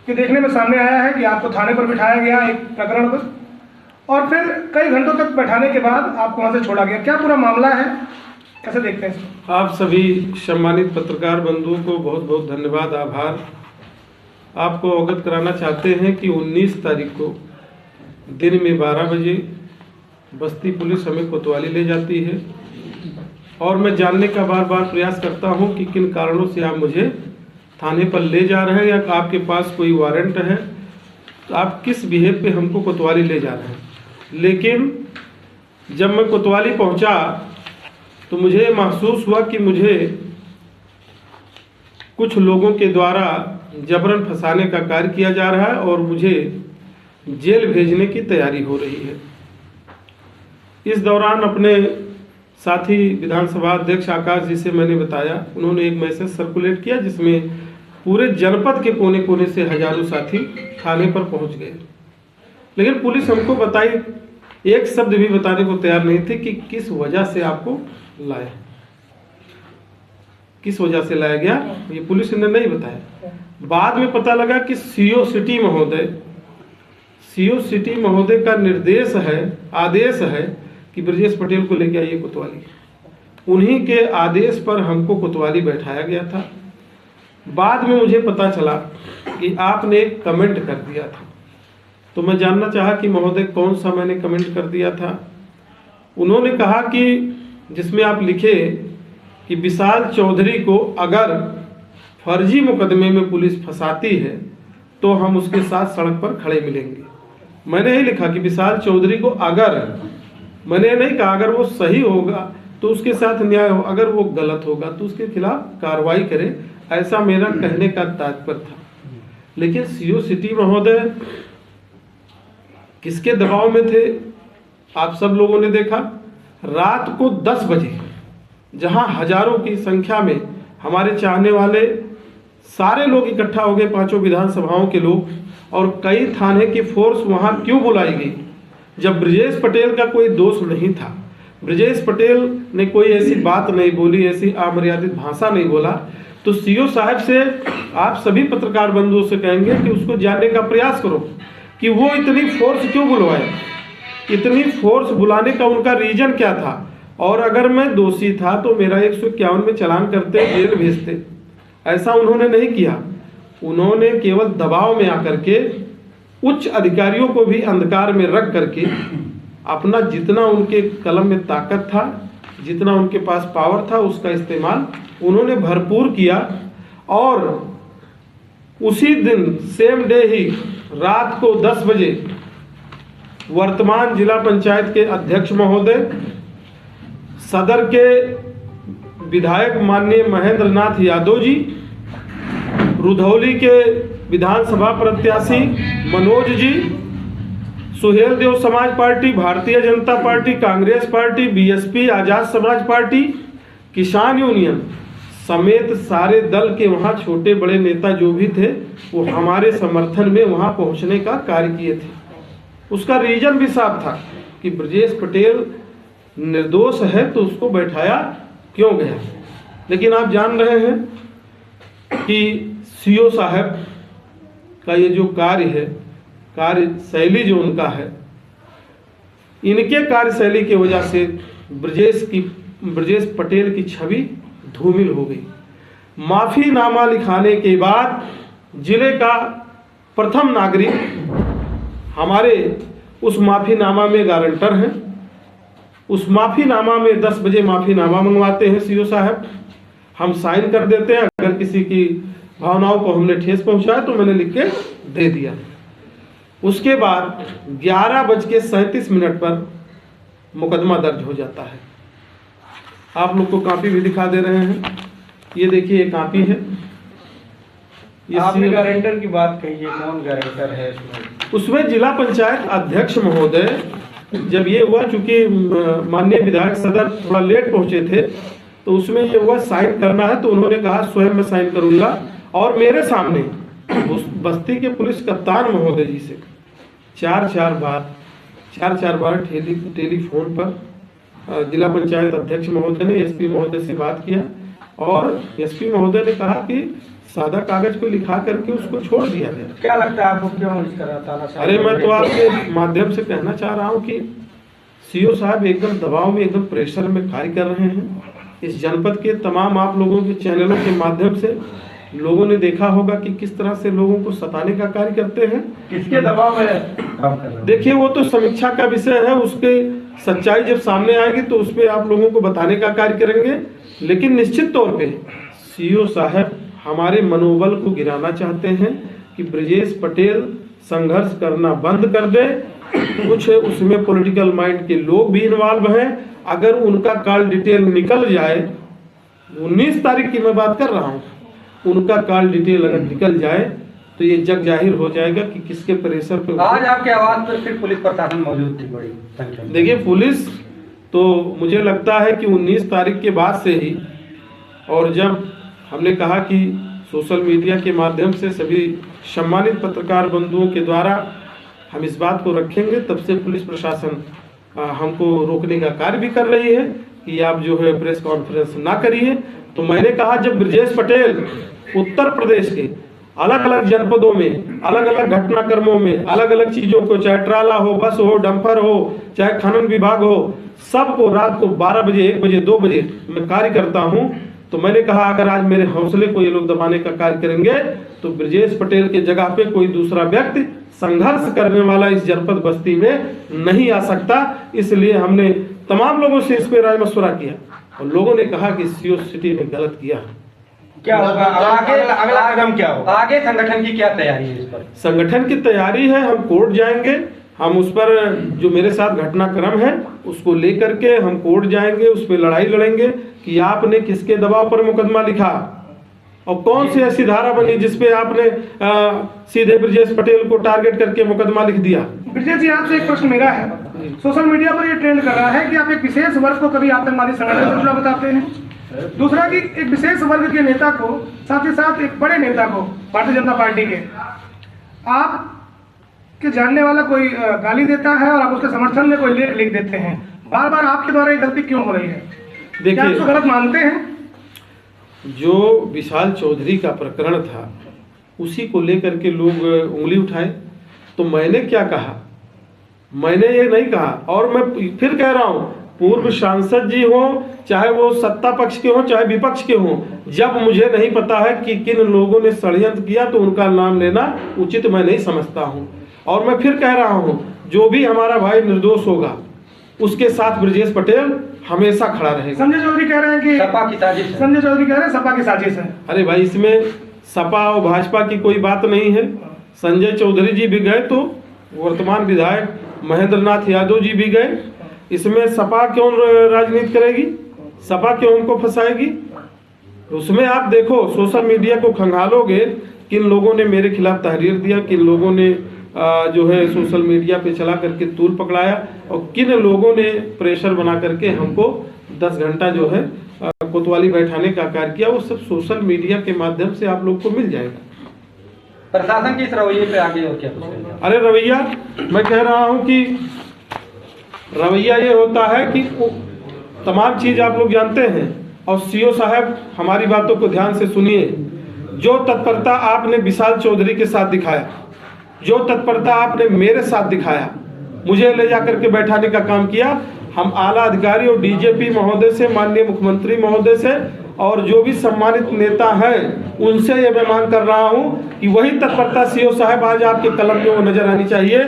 कि देखने में सामने आया है कि आपको थाने पर बिठाया गया एक प्रकरण पर, और फिर कई घंटों तक बैठाने के बाद आपको वहाँ से छोड़ा गया। क्या पूरा मामला है, कैसे देखते हैं इसको? आप सभी सम्मानित पत्रकार बंधुओं को बहुत बहुत धन्यवाद, आभार। आपको अवगत कराना चाहते हैं कि 19 तारीख को दिन में 12 बजे बस्ती पुलिस हमें कोतवाली ले जाती है, और मैं जानने का बार बार प्रयास करता हूं कि किन कारणों से आप मुझे थाने पर ले जा रहे हैं, या आपके पास कोई वारंट है, तो आप किस बिहेव पे हमको कोतवाली ले जा रहे हैं। लेकिन जब मैं कोतवाली पहुंचा तो मुझे महसूस हुआ कि मुझे कुछ लोगों के द्वारा जबरन फंसाने का कार्य किया जा रहा है और मुझे जेल भेजने की तैयारी हो रही है। इस दौरान अपने साथी विधानसभा अध्यक्ष आकाश जी से मैंने बताया, उन्होंने एक मैसेज सर्कुलेट किया जिसमें पूरे जनपद के कोने कोने से हजारों साथी थाने पर पहुंच गए। लेकिन पुलिस हमको बताई, एक शब्द भी बताने को तैयार नहीं थी कि किस वजह से आपको लाया, किस वजह से लाया गया, ये पुलिस ने नहीं बताया। बाद में पता लगा कि सीओ सिटी महोदय का निर्देश है, आदेश है कि ब्रजेश पटेल को लेके आइए कोतवाली। उन्हीं के आदेश पर हमको कोतवाली बैठाया गया था। बाद में मुझे पता चला कि आपने एक कमेंट कर दिया था, तो मैं जानना चाहा कि महोदय कौन सा मैंने कमेंट कर दिया था। उन्होंने कहा कि जिसमें आप लिखे कि विशाल चौधरी को अगर फर्जी मुकदमे में पुलिस फंसाती है तो हम उसके साथ सड़क पर खड़े मिलेंगे। मैंने ही लिखा कि विशाल चौधरी को अगर, मैंने नहीं कहा अगर वो सही होगा तो उसके साथ न्याय हो, अगर वो गलत होगा तो उसके खिलाफ कार्रवाई करे, ऐसा मेरा कहने का तात्पर्य था। लेकिन सीओ सिटी महोदय किसके दबाव में थे, आप सब लोगों ने देखा। रात को 10 बजे जहां हजारों की संख्या में हमारे चाहने वाले सारे लोग इकट्ठा हो गए, 5 विधानसभाओं के लोग, और कई थाने की फोर्स वहां क्यों बुलाई गई, जब ब्रजेश पटेल का कोई दोष नहीं था, ब्रजेश पटेल ने कोई ऐसी बात नहीं बोली, ऐसी अमर्यादित भाषा नहीं बोला, तो सीओ साहब से आप सभी पत्रकार बंधुओं से कहेंगे कि उसको जानने का प्रयास करो कि वो इतनी फोर्स क्यों बुलवाए, इतनी फोर्स बुलाने का उनका रीजन क्या था। और अगर मैं दोषी था तो मेरा 151 में चालान करते, जेल भेजते। ऐसा उन्होंने नहीं किया। उन्होंने केवल दबाव में आकर के उच्च अधिकारियों को भी अंधकार में रख करके अपना जितना उनके कलम में ताकत था, जितना उनके पास पावर था, उसका इस्तेमाल उन्होंने भरपूर किया। और उसी दिन सेम डे ही रात को 10 बजे वर्तमान जिला पंचायत के अध्यक्ष महोदय, सदर के विधायक माननीय महेंद्र नाथ यादव जी, रुधौली के विधानसभा प्रत्याशी मनोज जी, सुहेल देव समाज party, Bharatiya Janata party, Congress party, BSP, Azad Samaj party, किसान यूनियन समेत सारे दल के वहाँ छोटे बड़े नेता जो भी थे वो हमारे समर्थन में वहाँ पहुँचने का कार्य किए थे। उसका रीजन भी साफ था कि ब्रजेश पटेल निर्दोष है तो उसको बैठाया क्यों गया। लेकिन आप जान रहे हैं कि सीओ साहब का ये जो कार्य है, कार्यशैली जो उनका है, इनके कार्यशैली की वजह से ब्रजेश पटेल की छवि धूमिल हो गई। माफीनामा लिखाने के बाद जिले का प्रथम नागरिक हमारे उस माफीनामा में गारंटर हैं। उस माफीनामा में 10 बजे माफीनामा मंगवाते हैं सीओ साहब, हम साइन कर देते हैं। अगर किसी की भावनाओं को हमने ठेस पहुंचाया तो मैंने लिख के दे दिया। उसके बाद 11:37 पर मुकदमा दर्ज हो जाता है। आप लोग को कॉपी भी दिखा दे रहे हैं, ये देखिए ये कॉपी है। आपने गारंटर की बात कही है, कौन गारंटर है इसमें? उसमें जिला पंचायत अध्यक्ष महोदय, जब ये हुआ चूंकि माननीय विधायक सदर थोड़ा लेट पहुंचे थे तो उसमें ये हुआ साइन करना है, तो उन्होंने कहा स्वयं मैं साइन करूंगा, और मेरे सामने उस बस्ती के पुलिस कप्तान महोदय जी से 4-4 बार टेलीफोन पर जिला पंचायत अध्यक्ष महोदय ने एसपी महोदय से बात किया और एसपी महोदय ने कहा कि सादा कागज पे लिखा करके उसको छोड़ दिया गया। क्या लगता है आपको क्यों इस तरह तानाशाही? अरे मैं तो आपके माध्यम से कहना चाह रहा हूँ कि सीओ साहब एकदम दबाव में, एकदम प्रेशर में कार्य कर रहे हैं। इस जनपद के तमाम आप लोगों के चैनलों के माध्यम से लोगों ने देखा होगा कि किस तरह से लोगों को सताने का कार्य करते हैं। किसके दबाव में काम कर रहे हैं? देखिए वो तो समीक्षा का विषय है, उसके सच्चाई जब सामने आएगी तो उस पर आप लोगों को बताने का कार्य करेंगे। लेकिन निश्चित तौर पे सीओ साहब हमारे मनोबल को गिराना चाहते हैं कि ब्रजेश पटेल संघर्ष करना बंद कर दे। कुछ उसमें पॉलिटिकल माइंड के लोग भी इन्वॉल्व हैं। अगर उनका कॉल डिटेल निकल जाए, 19 तारीख की मैं बात कर रहा हूँ, उनका कॉल डिटेल अगर निकल जाए तो ये जग जाहिर हो जाएगा कि किसके प्रेशर पे। आज आपके आवाज पर सिर्फ पुलिस प्रशासन मौजूद थी बड़ी संख्या में। देखिए पुलिस तो मुझे लगता है कि 19 तारीख के बाद से ही, और जब हमने कहा कि सोशल मीडिया के माध्यम से सभी सम्मानित पत्रकार बंधुओं के द्वारा हम इस बात को रखेंगे, तब से पुलिस प्रशासन हमको रोकने का कार्य भी कर रही है कि आप जो है प्रेस कॉन्फ्रेंस ना करिए। तो मैंने कहा जब ब्रजेश पटेल उत्तर प्रदेश के अलग अलग जनपदों में अलग अलग घटनाक्रमों में अलग अलग चीज़ों को, चाहे ट्राला हो, बस हो, डंपर हो, चाहे खनन विभाग हो, सबको रात को 12 बजे, 1 बजे, 2 बजे मैं कार्य करता हूं, तो मैंने कहा अगर आज मेरे हौसले को ये लोग दबाने का कार्य करेंगे तो ब्रजेश पटेल के जगह पे कोई दूसरा व्यक्ति संघर्ष करने वाला इस जनपद बस्ती में नहीं आ सकता। इसलिए हमने तमाम लोगों से इस पर राय मशवरा किया और लोगों ने कहा कि सीओ सिटी ने गलत किया। क्या होगा आगे, अगला कदम क्या होगा? आगे संगठन की क्या तैयारी है इस पर? संगठन की तैयारी है, हम कोर्ट जाएंगे, हम उस पर जो मेरे साथ घटनाक्रम है उसको लेकर के हम कोर्ट जाएंगे, उस पर लड़ाई लड़ेंगे कि आपने किसके दबाव पर मुकदमा लिखा और कौन सी ऐसी धारा बनी जिसपे आपने सीधे ब्रजेश पटेल को टारगेट करके मुकदमा लिख दिया। ब्रजेश जी आपसे एक प्रश्न मेरा है, सोशल मीडिया पर ये ट्रेंड कर रहा है कि आप एक विशेष वर्ग को कभी आतंकवादी संगठन से जुड़ा बताते हैं, दूसरा कि एक विशेष वर्ग के नेता को, साथ ही साथ एक बड़े नेता को भारतीय जनता पार्टी के आप के जानने वाला कोई गाली देता है और आप उसके समर्थन में कोई लेख लिख देते हैं। बार बार आपके द्वारा ये गलती क्यों हो रही है? क्या आप इसको गलत मानते हैं? जो विशाल चौधरी का प्रकरण था उसी को लेकर के लोग उंगली उठाए, तो मैंने क्या कहा? मैंने ये नहीं कहा, और मैं फिर कह रहा हूँ, पूर्व सांसद जी हो, चाहे वो सत्ता पक्ष के हो चाहे विपक्ष के हो, जब मुझे नहीं पता है कि किन लोगों ने षड्यंत्र किया तो उनका नाम लेना उचित मैं नहीं समझता हूँ। और मैं फिर कह रहा हूँ, जो भी हमारा भाई निर्दोष होगा उसके साथ ब्रजेश पटेल हमेशा खड़ा रहेगा। संजय चौधरी कह रहे हैं कि सपा की साजिश है। संजय चौधरी कह रहे हैं सपा की साजिश है। अरे भाई, इसमें सपा और भाजपा की कोई बात नहीं है। संजय चौधरी जी भी गए तो वर्तमान विधायक महेंद्र नाथ यादव जी भी गए, इसमें सपा क्यों राजनीति करेगी? सपा क्यों उनको फंसाएगी? उसमें आप देखो, सोशल मीडिया को खंगालोगे, किन लोगों ने मेरे खिलाफ तहरीर दिया, किन लोगों ने जो है सोशल मीडिया पे चला करके तूल पकड़ाया और किन लोगों ने प्रेशर बना करके हमको 10 घंटा जो है कोतवाली बैठाने का कार्य किया, वो सब सोशल मीडिया के माध्यम से आप लोग को मिल जाएगा। प्रशासन के इस रवैये पे आगे और क्या कुछ? अरे रवैया, मैं कह रहा हूँ कि रवैया ये होता है कि तमाम चीज़ आप लोग जानते हैं, और सीओ साहब हमारी बातों को ध्यान से सुनिए। जो तत्परता आपने विशाल चौधरी के साथ दिखाया, जो तत्परता आपने मेरे साथ दिखाया, मुझे ले जाकर के बैठाने का काम किया, हम आला अधिकारी और डीजीपी महोदय से, माननीय मुख्यमंत्री महोदय से और जो भी सम्मानित नेता हैं उनसे ये मैं मांग कर रहा हूं कि वही तत्परता सीओ साहब आज आपके कलम में वो नजर आनी चाहिए